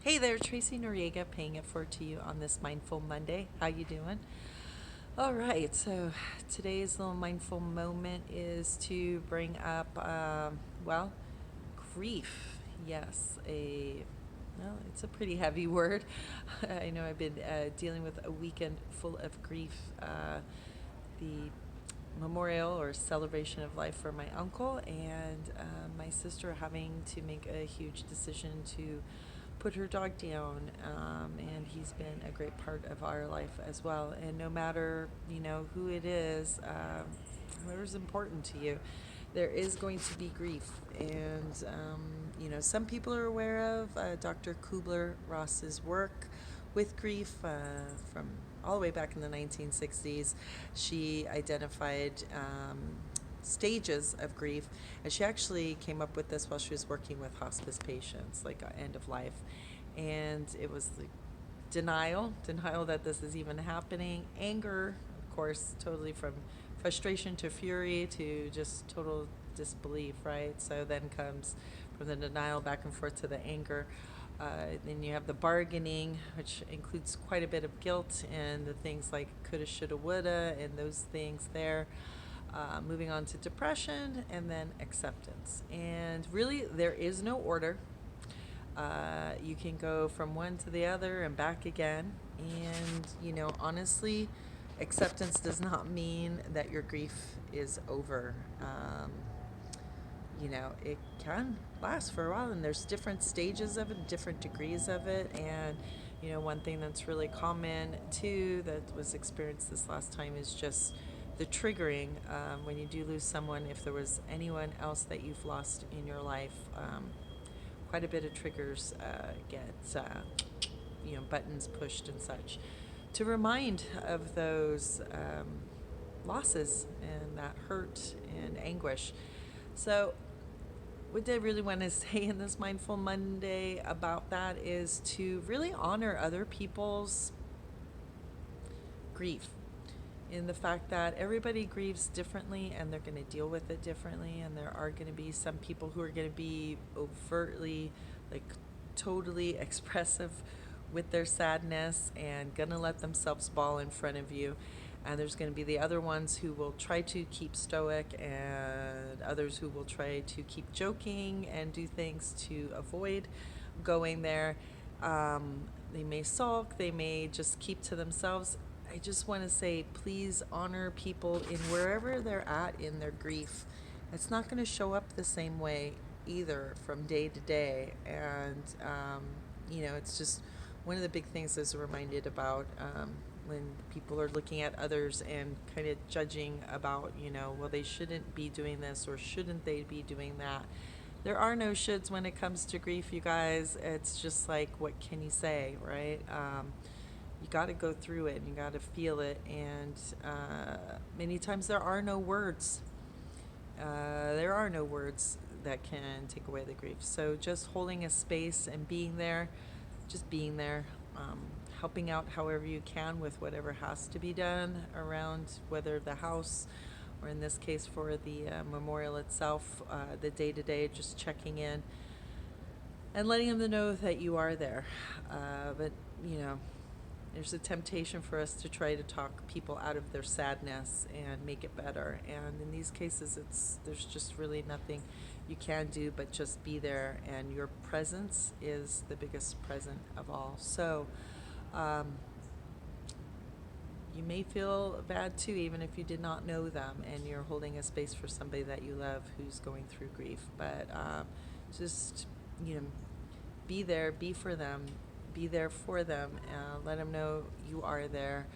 Hey there, Tracy Noriega, paying it forward to you on this Mindful Monday. How you doing? All right, so today's little mindful moment is to bring up, grief. Yes, it's a pretty heavy word. I know I've been dealing with a weekend full of grief. The memorial or celebration of life for my uncle and my sister having to make a huge decision to put her dog down, and he's been a great part of our life as well. And no matter who it is, whoever's important to you, there is going to be grief. And some people are aware of Dr. Kubler-Ross's work with grief from all the way back in the 1960s. She identified stages of grief, and she actually came up with this while she was working with hospice patients, like end of life. And it was the denial that this is even happening, anger, of course, totally from frustration to fury to just total disbelief, right? So then comes from the denial back and forth to the anger. Then you have the bargaining, which includes quite a bit of guilt and the things like coulda, shoulda, woulda, and those things there. Moving on to depression and then acceptance. And really, there is no order. You can go from one to the other and back again. And, honestly, acceptance does not mean that your grief is over. It can last for a while, and there's different stages of it, different degrees of it. And, one thing that's really common too that was experienced this last time is just the triggering when you do lose someone. If there was anyone else that you've lost in your life, quite a bit of triggers get buttons pushed and such to remind of those losses and that hurt and anguish. So what I really want to say in this Mindful Monday about that is to really honor other people's grief, in the fact that everybody grieves differently and they're going to deal with it differently. And there are going to be some people who are going to be overtly, like, totally expressive with their sadness and going to let themselves bawl in front of you. And there's going to be the other ones who will try to keep stoic, and others who will try to keep joking and do things to avoid going there. They may sulk, they may just keep to themselves. I just want to say, please honor people in wherever they're at in their grief. It's not going to show up the same way either from day to day. And, it's just one of the big things I was reminded about when people are looking at others and kind of judging about, well, they shouldn't be doing this or shouldn't they be doing that. There are no shoulds when it comes to grief, you guys. It's just like, what can you say, right? You got to go through it and you got to feel it. And many times there are no words. There are no words that can take away the grief. So just holding a space and being there, just being there, helping out however you can with whatever has to be done around, whether the house or in this case for the memorial itself, the day-to-day, just checking in and letting them know that you are there. But, there's a temptation for us to try to talk people out of their sadness and make it better. And in these cases, there's just really nothing you can do but just be there. And your presence is the biggest present of all. So you may feel bad too, even if you did not know them and you're holding a space for somebody that you love who's going through grief. But just, be there, be for them, be there for them. Let them know you are there.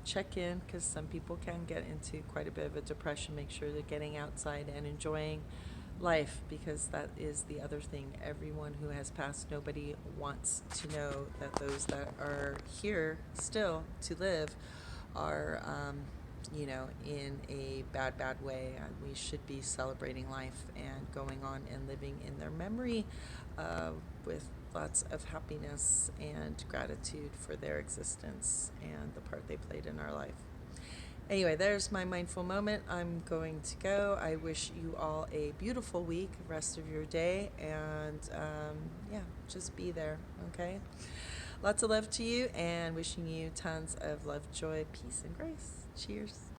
Check in, because some people can get into quite a bit of a depression. Make sure they're getting outside and enjoying life, because that is the other thing. Everyone who has passed, nobody wants to know that those that are here still to live are in a bad way. We should be celebrating life and going on and living in their memory with lots of happiness and gratitude for their existence and the part they played in our life. Anyway, there's my mindful moment. I'm going to go. I wish you all a beautiful week, rest of your day, and yeah, just be there, okay? Lots of love to you, and wishing you tons of love, joy, peace, and grace. Cheers.